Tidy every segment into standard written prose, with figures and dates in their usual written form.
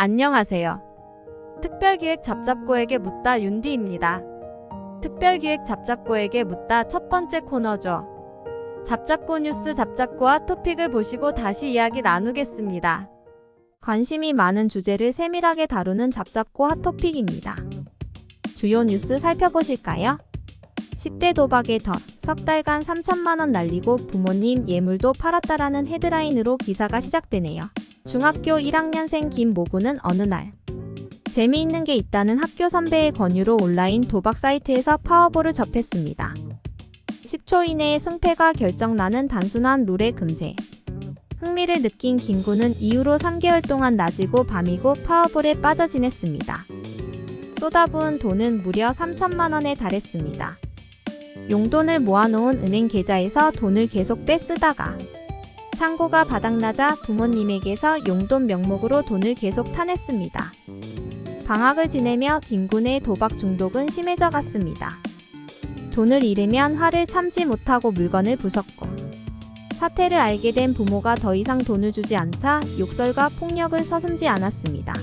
안녕하세요. 특별기획 잡잡고에게 묻다 윤디입니다. 특별기획 잡잡고에게 묻다 첫 번째 코너죠. 잡잡고 뉴스 잡잡고와 토픽을 보시고 다시 이야기 나누겠습니다. 관심이 많은 주제를 세밀하게 다루는 잡잡고 핫토픽입니다. 주요 뉴스 살펴보실까요? 10대 도박의 덫, 석 달간 3천만 원 날리고 부모님 예물도 팔았다라는 헤드라인으로 기사가 시작되네요. 중학교 1학년생 김모구는 어느 날 재미있는 게 있다는 학교 선배의 권유로 온라인 도박 사이트에서 파워볼을 접했습니다. 10초 이내에 승패가 결정나는 단순한 룰의 금세. 흥미를 느낀 김구는 이후로 3개월 동안 낮이고 밤이고 파워볼에 빠져 지냈습니다. 쏟아부은 돈은 무려 3천만 원에 달했습니다. 용돈을 모아놓은 은행 계좌에서 돈을 계속 빼쓰다가 창고가 바닥나자 부모님에게서 용돈 명목으로 돈을 계속 타냈습니다. 방학을 지내며 김군의 도박 중독은 심해져 갔습니다. 돈을 잃으면 화를 참지 못하고 물건을 부쉈고 사태를 알게 된 부모가 더 이상 돈을 주지 않자 욕설과 폭력을 서슴지 않았습니다.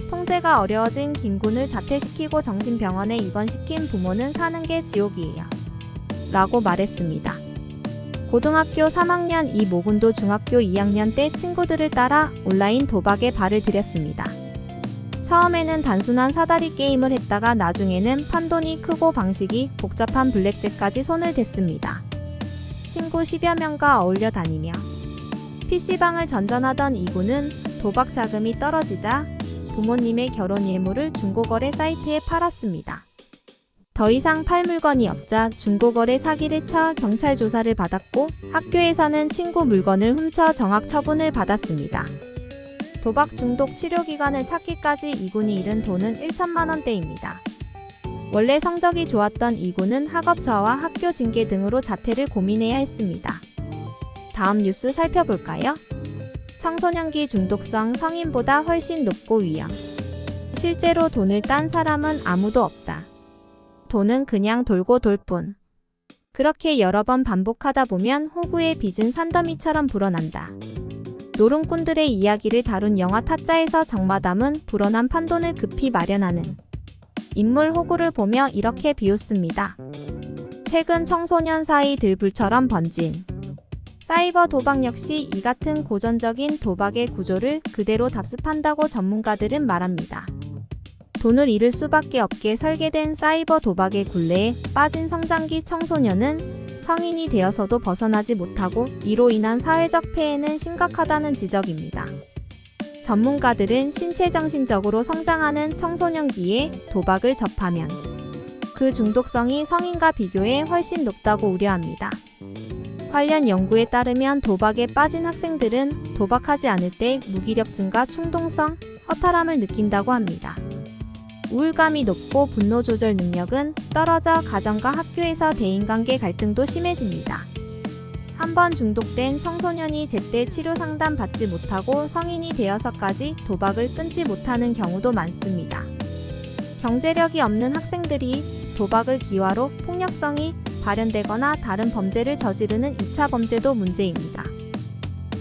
통제가 어려워진 김군을 자퇴시키고 정신병원에 입원시킨 부모는 사는 게 지옥이에요. 라고 말했습니다. 고등학교 3학년 이모군도 중학교 2학년 때 친구들을 따라 온라인 도박에 발을 들였습니다. 처음에는 단순한 사다리 게임을 했다가 나중에는 판돈이 크고 방식이 복잡한 블랙잭까지 손을 댔습니다. 친구 10여 명과 어울려 다니며 PC방을 전전하던 이군은 도박 자금이 떨어지자 부모님의 결혼 예물을 중고거래 사이트에 팔았습니다. 더 이상 팔 물건이 없자 중고거래 사기를 쳐 경찰 조사를 받았고 학교에서는 친구 물건을 훔쳐 정학 처분을 받았습니다. 도박 중독 치료 기관을 찾기까지 이군이 잃은 돈은 1천만 원대입니다. 원래 성적이 좋았던 이군은 학업 저하와 학교 징계 등으로 자퇴를 고민해야 했습니다. 다음 뉴스 살펴볼까요? 청소년기 중독성 성인보다 훨씬 높고 위험. 실제로 돈을 딴 사람은 아무도 없다. 돈은 그냥 돌고 돌 뿐. 그렇게 여러 번 반복하다 보면 호구의 빚은 산더미처럼 불어난다. 노름꾼들의 이야기를 다룬 영화 타짜에서 정마담은 불어난 판돈을 급히 마련하는 인물 호구를 보며 이렇게 비웃습니다. 최근 청소년 사이 들불처럼 번진 사이버 도박 역시 이 같은 고전적인 도박의 구조를 그대로 답습한다고 전문가들은 말합니다. 돈을 잃을 수밖에 없게 설계된 사이버 도박의 굴레에 빠진 성장기 청소년은 성인이 되어서도 벗어나지 못하고 이로 인한 사회적 폐해는 심각하다는 지적입니다. 전문가들은 신체 정신적으로 성장하는 청소년기에 도박을 접하면 그 중독성이 성인과 비교해 훨씬 높다고 우려합니다. 관련 연구에 따르면 도박에 빠진 학생들은 도박하지 않을 때 무기력증과 충동성, 허탈함을 느낀다고 합니다. 우울감이 높고 분노 조절 능력은 떨어져 가정과 학교에서 대인관계 갈등도 심해집니다. 한번 중독된 청소년이 제때 치료 상담 받지 못하고 성인이 되어서까지 도박을 끊지 못하는 경우도 많습니다. 경제력이 없는 학생들이 도박을 기화로 폭력성이 발현되거나 다른 범죄를 저지르는 2차 범죄도 문제입니다.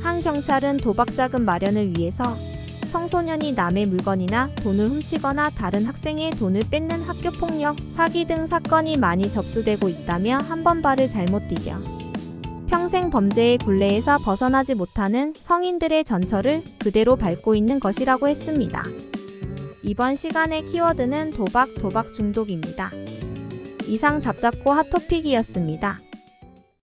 한 경찰은 도박 자금 마련을 위해서 청소년이 남의 물건이나 돈을 훔치거나 다른 학생의 돈을 뺏는 학교폭력, 사기 등 사건이 많이 접수되고 있다며 한 번 발을 잘못 디뎌 평생 범죄의 굴레에서 벗어나지 못하는 성인들의 전철을 그대로 밟고 있는 것이라고 했습니다. 이번 시간의 키워드는 도박 중독입니다. 이상 잡잡고 핫토픽이었습니다.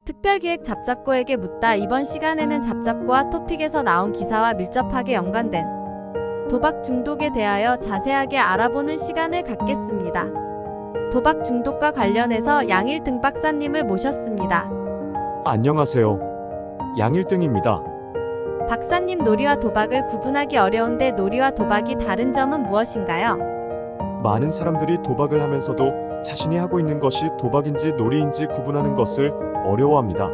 특별기획 잡잡고에게 묻다. 이번 시간에는 잡잡고 핫토픽에서 나온 기사와 밀접하게 연관된 도박 중독에 대하여 자세하게 알아보는 시간을 갖겠습니다. 도박 중독과 관련해서 양일등 박사님을 모셨습니다. 안녕하세요. 양일등입니다. 박사님, 놀이와 도박을 구분하기 어려운데 놀이와 도박이 다른 점은 무엇인가요? 많은 사람들이 도박을 하면서도 자신이 하고 있는 것이 도박인지 놀이인지 구분하는 것을 어려워합니다.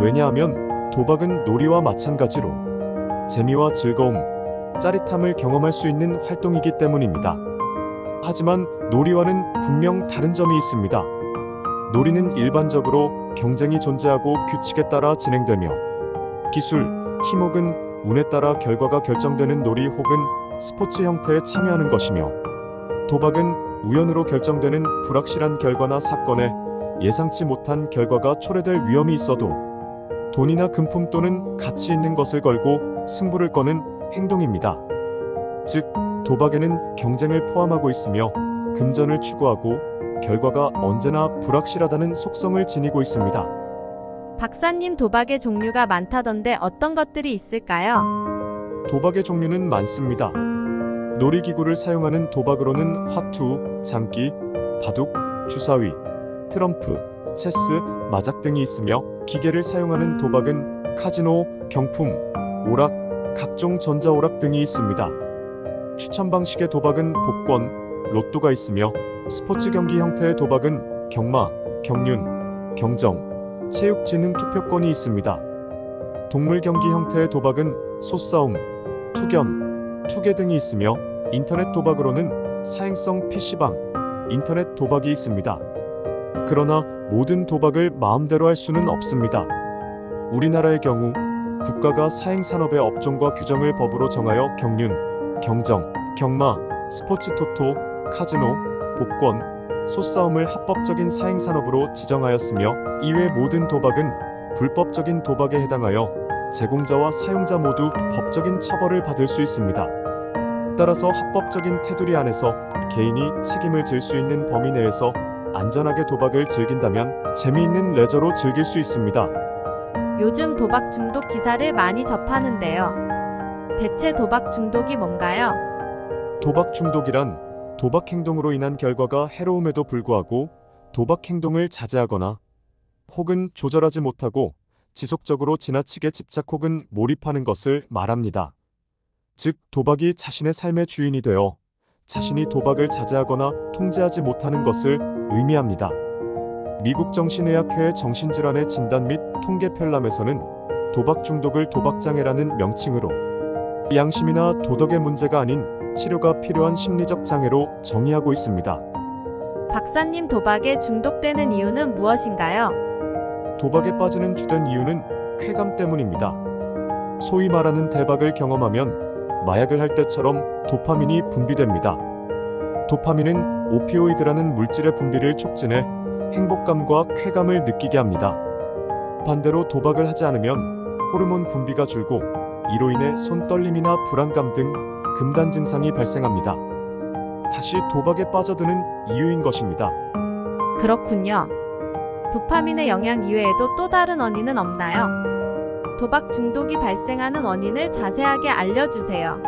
왜냐하면 도박은 놀이와 마찬가지로 재미와 즐거움, 짜릿함을 경험할 수 있는 활동이기 때문입니다. 하지만 놀이와는 분명 다른 점이 있습니다. 놀이는 일반적으로 경쟁이 존재하고 규칙에 따라 진행되며 기술, 힘 혹은 운에 따라 결과가 결정되는 놀이 혹은 스포츠 형태에 참여하는 것이며, 도박은 우연으로 결정되는 불확실한 결과나 사건에 예상치 못한 결과가 초래될 위험이 있어도 돈이나 금품 또는 가치 있는 것을 걸고 승부를 거는 행동입니다. 즉, 도박에는 경쟁을 포함하고 있으며 금전을 추구하고 결과가 언제나 불확실하다는 속성을 지니고 있습니다. 박사님, 도박의 종류가 많다던데 어떤 것들이 있을까요? 도박의 종류는 많습니다. 놀이기구를 사용하는 도박으로는 화투, 장기, 바둑, 주사위, 트럼프, 체스, 마작 등이 있으며, 기계를 사용하는 도박은 카지노, 경품, 오락, 각종 전자오락 등이 있습니다. 추천 방식의 도박은 복권, 로또가 있으며, 스포츠 경기 형태의 도박은 경마, 경륜, 경정, 체육진흥 투표권이 있습니다. 동물 경기 형태의 도박은 소싸움, 투견, 투개 등이 있으며, 인터넷 도박으로는 사행성 PC방, 인터넷 도박이 있습니다. 그러나 모든 도박을 마음대로 할 수는 없습니다. 우리나라의 경우 국가가 사행산업의 업종과 규정을 법으로 정하여 경륜, 경정, 경마, 스포츠 토토, 카지노, 복권, 소싸움을 합법적인 사행산업으로 지정하였으며, 이외 모든 도박은 불법적인 도박에 해당하여 제공자와 사용자 모두 법적인 처벌을 받을 수 있습니다. 따라서 합법적인 테두리 안에서 개인이 책임을 질 수 있는 범위 내에서 안전하게 도박을 즐긴다면 재미있는 레저로 즐길 수 있습니다. 요즘 도박 중독 기사를 많이 접하는데요. 대체 도박 중독이 뭔가요? 도박 중독이란 도박 행동으로 인한 결과가 해로움에도 불구하고 도박 행동을 자제하거나 혹은 조절하지 못하고 지속적으로 지나치게 집착 혹은 몰입하는 것을 말합니다. 즉, 도박이 자신의 삶의 주인이 되어 자신이 도박을 자제하거나 통제하지 못하는 것을 의미합니다. 미국 정신의학회의 정신질환의 진단 및 통계 편람에서는 도박 중독을 도박장애라는 명칭으로 양심이나 도덕의 문제가 아닌 치료가 필요한 심리적 장애로 정의하고 있습니다. 박사님, 도박에 중독되는 이유는 무엇인가요? 도박에 빠지는 주된 이유는 쾌감 때문입니다. 소위 말하는 대박을 경험하면 마약을 할 때처럼 도파민이 분비됩니다. 도파민은 오피오이드라는 물질의 분비를 촉진해 행복감과 쾌감을 느끼게 합니다. 반대로 도박을 하지 않으면 호르몬 분비가 줄고 이로 인해 손떨림이나 불안감 등 금단 증상이 발생합니다. 다시 도박에 빠져드는 이유인 것입니다. 그렇군요. 도파민의 영향 이외에도 또 다른 원인은 없나요? 도박 중독이 발생하는 원인을 자세하게 알려주세요.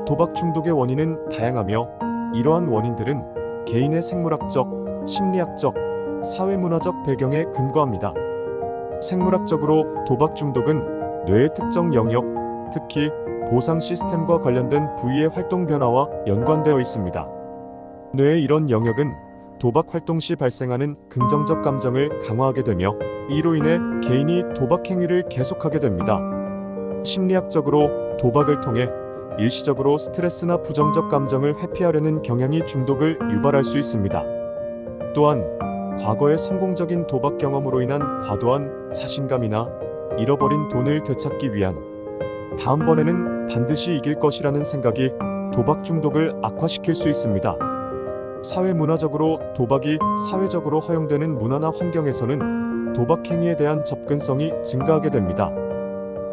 도박 중독의 원인은 다양하며, 이러한 원인들은 개인의 생물학적, 심리학적, 사회문화적 배경에 근거합니다. 생물학적으로 도박 중독은 뇌의 특정 영역, 특히 보상 시스템과 관련된 부위의 활동 변화와 연관되어 있습니다. 뇌의 이런 영역은 도박 활동 시 발생하는 긍정적 감정을 강화하게 되며, 이로 인해 개인이 도박 행위를 계속하게 됩니다. 심리학적으로 도박을 통해 일시적으로 스트레스나 부정적 감정을 회피하려는 경향이 중독을 유발할 수 있습니다. 또한 과거의 성공적인 도박 경험으로 인한 과도한 자신감이나 잃어버린 돈을 되찾기 위한 다음번에는 반드시 이길 것이라는 생각이 도박 중독을 악화시킬 수 있습니다. 사회문화적으로 도박이 사회적으로 허용되는 문화나 환경에서는 도박 행위에 대한 접근성이 증가하게 됩니다.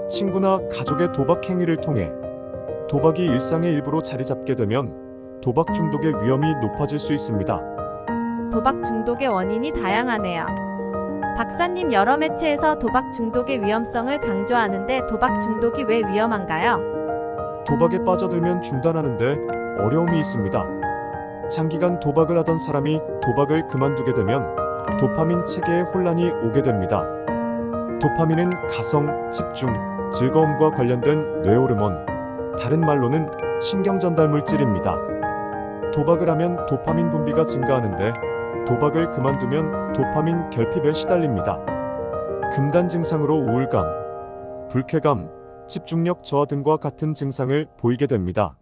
친구나 가족의 도박 행위를 통해 도박이 일상의 일부로 자리 잡게 되면 도박 중독의 위험이 높아질 수 있습니다. 도박 중독의 원인이 다양하네요. 박사님, 여러 매체에서 도박 중독의 위험성을 강조하는데 도박 중독이 왜 위험한가요? 도박에 빠져들면 중단하는데 어려움이 있습니다. 장기간 도박을 하던 사람이 도박을 그만두게 되면 도파민 체계에 혼란이 오게 됩니다. 도파민은 가성, 집중, 즐거움과 관련된 뇌호르몬, 다른 말로는 신경전달 물질입니다. 도박을 하면 도파민 분비가 증가하는데 도박을 그만두면 도파민 결핍에 시달립니다. 금단 증상으로 우울감, 불쾌감, 집중력 저하 등과 같은 증상을 보이게 됩니다.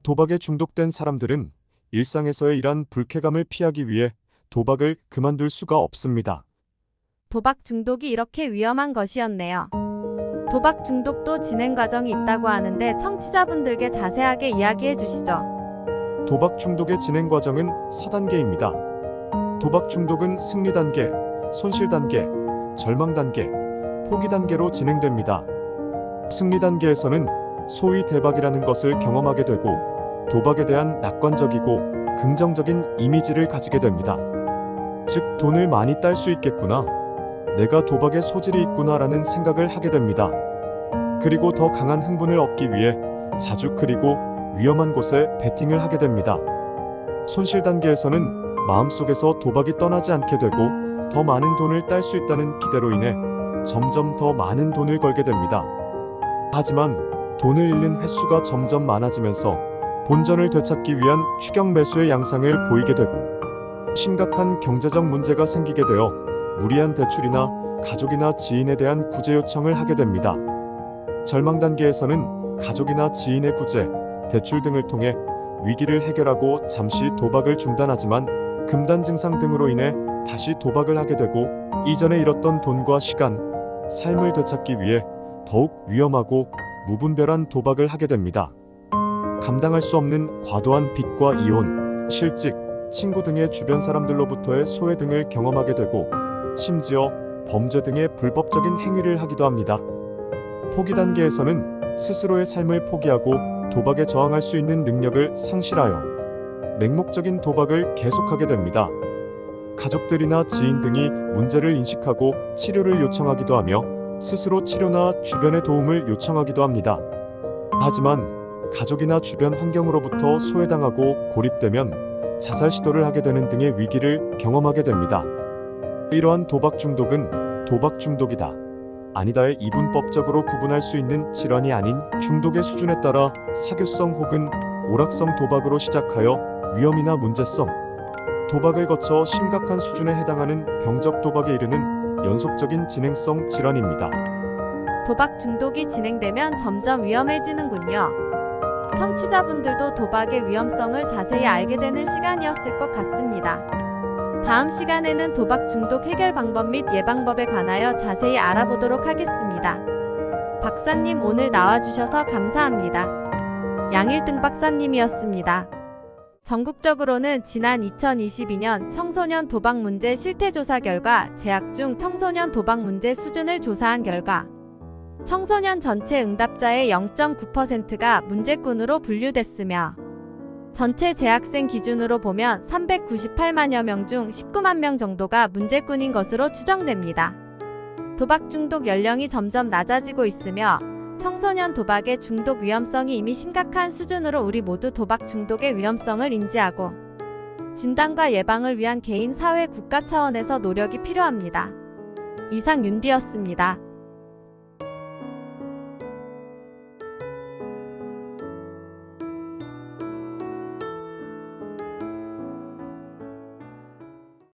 도박에 중독된 사람들은 일상에서의 이러한 불쾌감을 피하기 위해 도박을 그만둘 수가 없습니다. 도박 중독이 이렇게 위험한 것이었네요. 도박 중독도 진행 과정이 있다고 하는데 청취자분들께 자세하게 이야기해 주시죠. 도박 중독의 진행 과정은 4단계입니다. 도박 중독은 승리 단계, 손실 단계, 절망 단계, 포기 단계로 진행됩니다. 승리 단계에서는 소위 대박이라는 것을 경험하게 되고 도박에 대한 낙관적이고 긍정적인 이미지를 가지게 됩니다. 즉, 돈을 많이 딸 수 있겠구나, 내가 도박에 소질이 있구나라는 생각을 하게 됩니다. 그리고 더 강한 흥분을 얻기 위해 자주 그리고 위험한 곳에 베팅을 하게 됩니다. 손실 단계에서는 마음속에서 도박이 떠나지 않게 되고 더 많은 돈을 딸 수 있다는 기대로 인해 점점 더 많은 돈을 걸게 됩니다. 하지만 돈을 잃는 횟수가 점점 많아지면서 본전을 되찾기 위한 추격 매수의 양상을 보이게 되고 심각한 경제적 문제가 생기게 되어 무리한 대출이나 가족이나 지인에 대한 구제 요청을 하게 됩니다. 절망 단계에서는 가족이나 지인의 구제, 대출 등을 통해 위기를 해결하고 잠시 도박을 중단하지만 금단 증상 등으로 인해 다시 도박을 하게 되고 이전에 잃었던 돈과 시간, 삶을 되찾기 위해 더욱 위험하고 무분별한 도박을 하게 됩니다. 감당할 수 없는 과도한 빚과 이혼, 실직, 친구 등의 주변 사람들로부터의 소외 등을 경험하게 되고 심지어 범죄 등의 불법적인 행위를 하기도 합니다. 포기 단계에서는 스스로의 삶을 포기하고 도박에 저항할 수 있는 능력을 상실하여 맹목적인 도박을 계속하게 됩니다. 가족들이나 지인 등이 문제를 인식하고 치료를 요청하기도 하며 스스로 치료나 주변의 도움을 요청하기도 합니다. 하지만 가족이나 주변 환경으로부터 소외당하고 고립되면 자살 시도를 하게 되는 등의 위기를 경험하게 됩니다. 이러한 도박 중독은 도박 중독이다, 아니다의 이분법적으로 구분할 수 있는 질환이 아닌 중독의 수준에 따라 사교성 혹은 오락성 도박으로 시작하여 위험이나 문제성, 도박을 거쳐 심각한 수준에 해당하는 병적 도박에 이르는 연속적인 진행성 질환입니다. 도박 중독이 진행되면 점점 위험해지는군요. 청취자분들도 도박의 위험성을 자세히 알게 되는 시간이었을 것 같습니다. 다음 시간에는 도박 중독 해결 방법 및 예방법에 관하여 자세히 알아보도록 하겠습니다. 박사님, 오늘 나와주셔서 감사합니다. 양일등 박사님이었습니다. 전국적으로는 지난 2022년 청소년 도박 문제 실태조사 결과 재학 중 청소년 도박 문제 수준을 조사한 결과 청소년 전체 응답자의 0.9%가 문제꾼으로 분류됐으며 전체 재학생 기준으로 보면 398만여 명 중 19만 명 정도가 문제꾼인 것으로 추정됩니다. 도박 중독 연령이 점점 낮아지고 있으며 청소년 도박의 중독 위험성이 이미 심각한 수준으로 우리 모두 도박 중독의 위험성을 인지하고 진단과 예방을 위한 개인, 사회, 국가 차원에서 노력이 필요합니다. 이상 윤디였습니다.